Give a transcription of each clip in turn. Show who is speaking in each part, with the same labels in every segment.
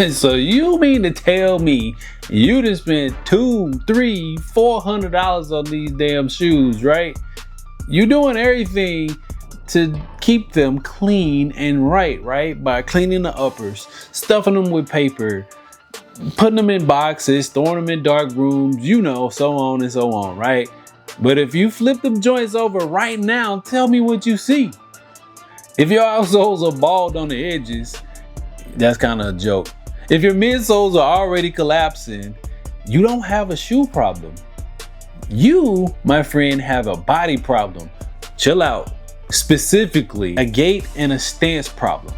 Speaker 1: So you mean to tell me you just spent $200, $300, $400 on these damn shoes, right? You doing everything to keep them clean and right? By cleaning the uppers, stuffing them with paper, putting them in boxes, throwing them in dark rooms, you know, so on and so on, right? But if you flip them joints over right now, tell me what you see. If your outsoles are bald on the edges, that's kind of a joke. If your midsoles are already collapsing, you don't have a shoe problem. You, my friend, have a body problem. Chill out. Specifically, a gait and a stance problem.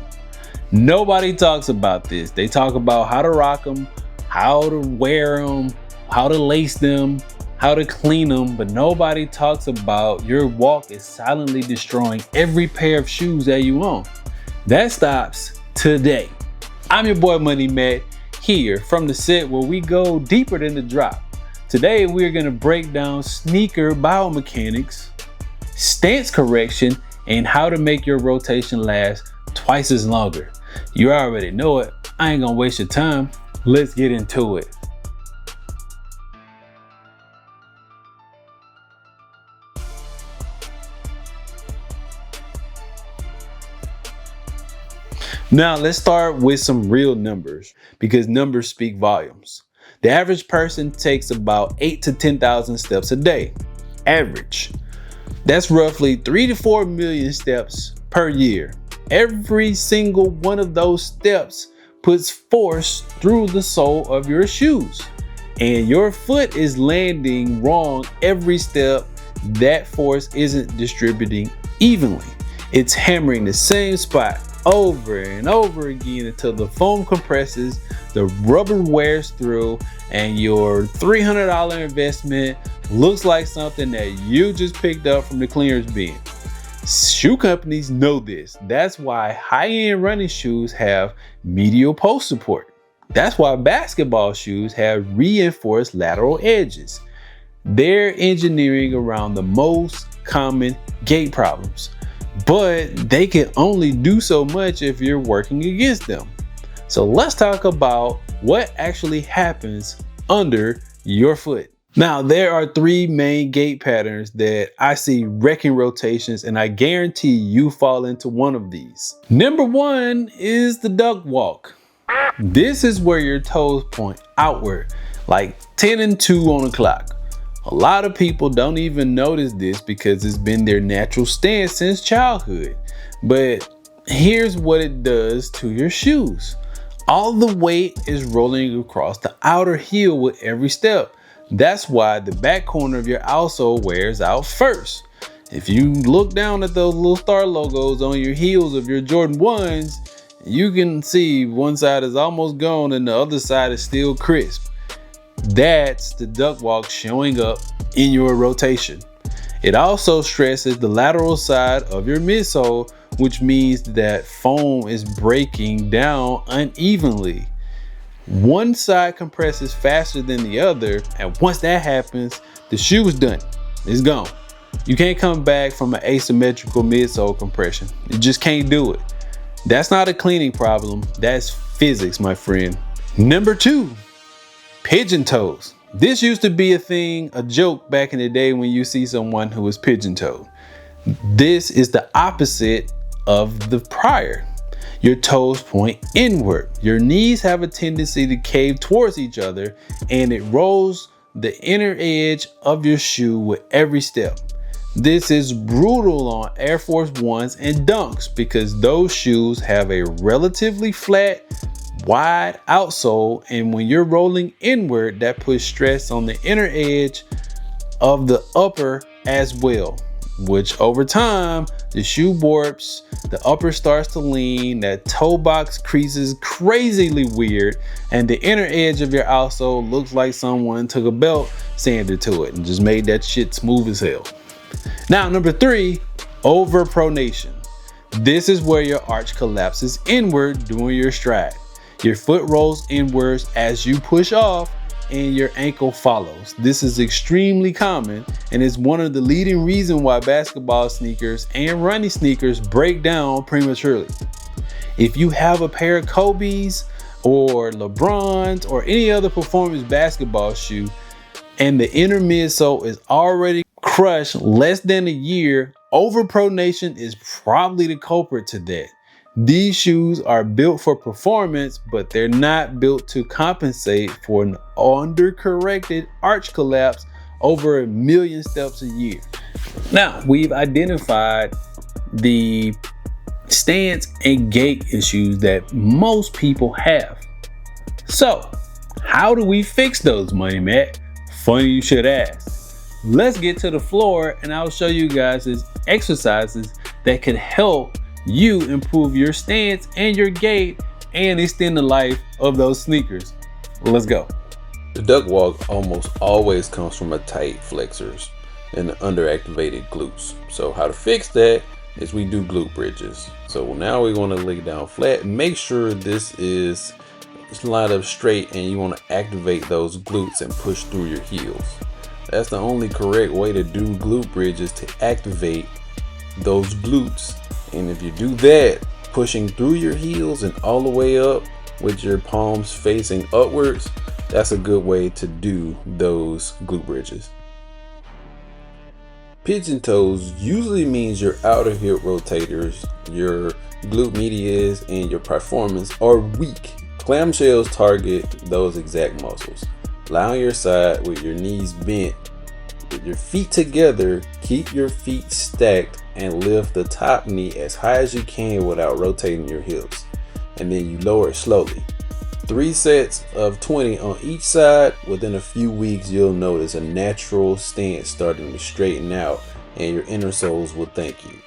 Speaker 1: Nobody talks about this. They talk about how to rock them, how to wear them, how to lace them, how to clean them, but nobody talks about your walk is silently destroying every pair of shoes that you own. That stops today. I'm your boy Money Matt, here from the set where we go deeper than the drop. Today we're gonna break down sneaker biomechanics, stance correction, and how to make your rotation last twice as longer. You already know it. I ain't gonna waste your time. Let's get into it. Now let's start with some real numbers, because numbers speak volumes. The average person takes about 8 to 10,000 steps a day. Average. That's roughly 3 to 4 million steps per year. Every single one of those steps puts force through the sole of your shoes, and your foot is landing wrong every step. That force isn't distributing evenly. It's hammering the same spot over and over again until the foam compresses, the rubber wears through, and your $300 investment looks like something that you just picked up from the clearance bin. Shoe companies know this. That's why high-end running shoes have medial post support. That's why basketball shoes have reinforced lateral edges. They're engineering around the most common gait problems, but they can only do so much if you're working against them. So let's talk about what actually happens under your foot. Now, there are 3 main gait patterns that I see wrecking rotations, and I guarantee you fall into one of these. Number 1 is the duck walk. This is where your toes point outward, like 10 and 2 on the clock. A lot of people don't even notice this because it's been their natural stance since childhood. But here's what it does to your shoes. All the weight is rolling across the outer heel with every step. That's why the back corner of your outsole wears out first. If you look down at those little star logos on your heels of your Jordan 1s, you can see one side is almost gone and the other side is still crisp. That's the duck walk showing up in your rotation. It also stresses the lateral side of your midsole, which means that foam is breaking down unevenly. One side compresses faster than the other, and once that happens, the shoe is done. It's gone. You can't come back from an asymmetrical midsole compression. You just can't do it. That's not a cleaning problem. That's physics, my friend. Number 2, pigeon toes. This used to be a thing, a joke back in the day when you see someone who was pigeon toed. This is the opposite of the prior. Your toes point inward. Your knees have a tendency to cave towards each other, and it rolls the inner edge of your shoe with every step. This is brutal on Air Force Ones and Dunks because those shoes have a relatively flat, wide outsole, and when you're rolling inward, that puts stress on the inner edge of the upper as well, which over time the shoe warps, the upper starts to lean, that toe box creases crazily weird, and the inner edge of your outsole looks like someone took a belt sander to it and just made that shit smooth as hell. Now, number 3, over-pronation. This is where your arch collapses inward during your stride. Your foot rolls inwards as you push off, and your ankle follows. This is extremely common and is one of the leading reasons why basketball sneakers and running sneakers break down prematurely. If you have a pair of Kobe's, or LeBron's or any other performance basketball shoe, and the inner midsole is already crushed less than a year, over-pronation is probably the culprit to that. These shoes are built for performance, but they're not built to compensate for an undercorrected arch collapse over 1 million steps a year. Now, we've identified the stance and gait issues that most people have. So, how do we fix those, Money Matt? Funny you should ask. Let's get to the floor and I'll show you guys exercises that can help you improve your stance and your gait and extend the life of those sneakers. Let's go.
Speaker 2: The duck walk almost always comes from a tight flexors and underactivated glutes. So how to fix that is we do glute bridges. So now we want to lay down flat. Make sure this is lined up straight and you want to activate those glutes and push through your heels. That's the only correct way to do glute bridges, to activate those glutes. And if you do that, pushing through your heels and all the way up with your palms facing upwards, that's a good way to do those glute bridges. Pigeon toes usually means your outer hip rotators, your glute medius, and your piriformis are weak. Clamshells target those exact muscles. Lie on your side with your knees bent, with your feet together, keep your feet stacked, and lift the top knee as high as you can without rotating your hips. And then you lower it slowly. 3 sets of 20 on each side. Within a few weeks, you'll notice a natural stance starting to straighten out, and your inner soles will thank you.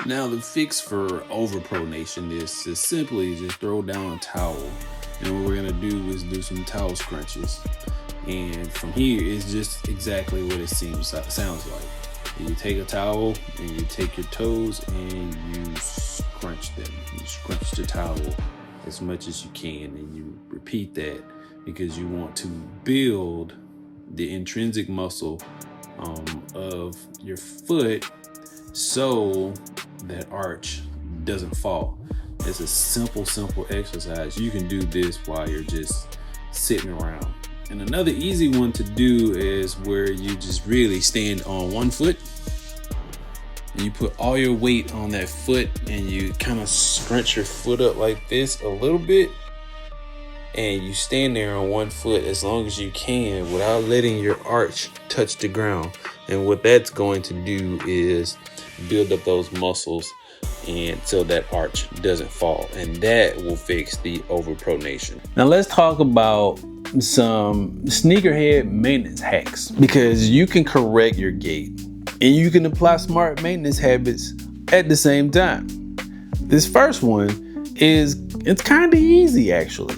Speaker 3: Now the fix for over-pronation is to simply just throw down a towel. And what we're gonna do is do some towel scrunches. And from here, it's just exactly what it sounds like. You take a towel and you take your toes and you scrunch them. You scrunch the towel as much as you can, and you repeat that because you want to build the intrinsic muscle of your foot so that arch doesn't fall. It's a simple exercise. You can do this while you're just sitting around. And another easy one to do is where you just really stand on one foot. You put all your weight on that foot and you kind of scrunch your foot up like this a little bit. And you stand there on one foot as long as you can without letting your arch touch the ground. And what that's going to do is build up those muscles and so that arch doesn't fall. And that will fix the over-pronation.
Speaker 1: Now let's talk about some sneakerhead maintenance hacks, because you can correct your gait and you can apply smart maintenance habits at the same time. This first one it's kind of easy actually.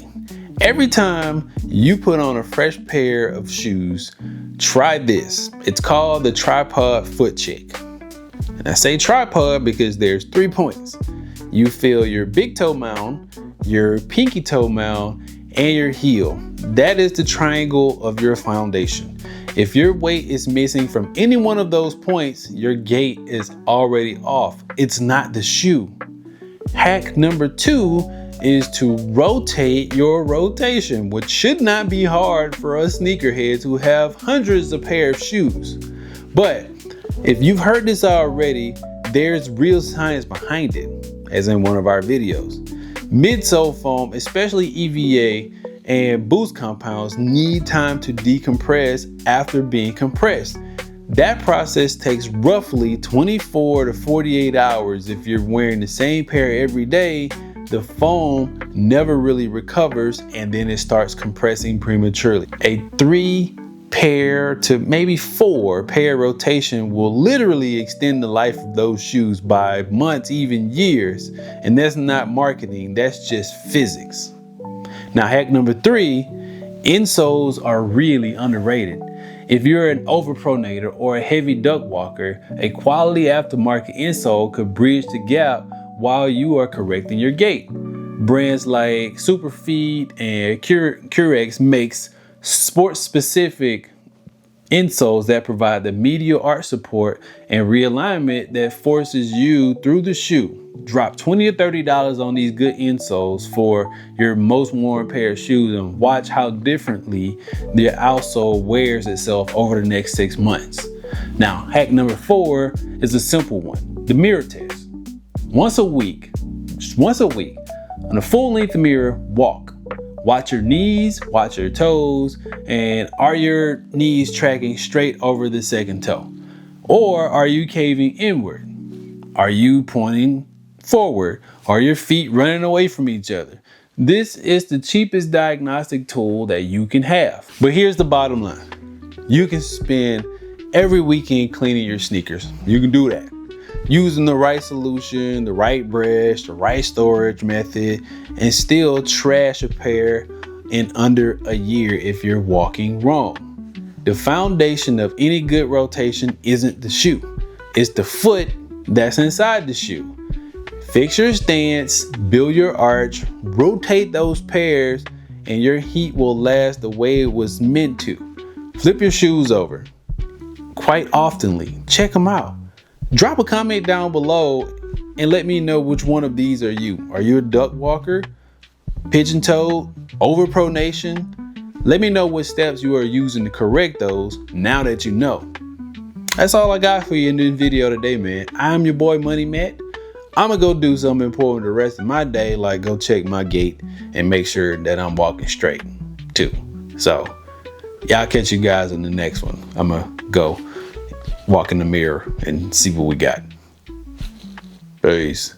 Speaker 1: Every time you put on a fresh pair of shoes, try this. It's called the tripod foot check. And I say tripod because there's 3 points. You feel your big toe mound, your pinky toe mound, and your heel. That is the triangle of your foundation. If your weight is missing from any one of those points, your gait is already off. It's not the shoe. Hack number 2 is to rotate your rotation, which should not be hard for us sneakerheads who have hundreds of pairs of shoes. But if you've heard this already, there's real science behind it, as in one of our videos. Midsole foam, especially EVA and boost compounds, need time to decompress after being compressed. That process takes roughly 24 to 48 hours. If you're wearing the same pair every day, the foam never really recovers and then it starts compressing prematurely. A 3 pair to maybe 4 pair rotation will literally extend the life of those shoes by months, even years. And that's not marketing, that's just physics. Now, hack number 3, insoles are really underrated. If you're an over-pronator or a heavy duck walker, a quality aftermarket insole could bridge the gap while you are correcting your gait. Brands like Superfeet and Curex makes sport-specific insoles that provide the medial arch support and realignment that forces you through the shoe. Drop $20 to $30 on these good insoles for your most worn pair of shoes and watch how differently the outsole wears itself over the next 6 months. Now, hack number 4 is a simple one, the mirror test. Once a week, on a full length mirror, walk. Watch your knees, watch your toes, and are your knees tracking straight over the second toe? Or are you caving inward? Are you pointing forward? Are your feet running away from each other? This is the cheapest diagnostic tool that you can have. But here's the bottom line. You can spend every weekend cleaning your sneakers. You can do that. Using the right solution, the right brush, the right storage method, and still trash a pair in under a year if you're walking wrong. The foundation of any good rotation isn't the shoe. It's the foot that's inside the shoe. Fix your stance, build your arch, rotate those pairs, and your heat will last the way it was meant to. Flip your shoes over quite oftenly. Check them out. Drop a comment down below and let me know which one of these are you. Are you a duck walker, pigeon toed, over-pronation? Let me know what steps you are using to correct those now that you know. That's all I got for you in this video today, man. I'm your boy Money Matt. I'm gonna go do something important the rest of my day, like go check my gait and make sure that I'm walking straight too. So y'all catch you guys in the next one. I'm gonna go walk in the mirror and see what we got. Peace.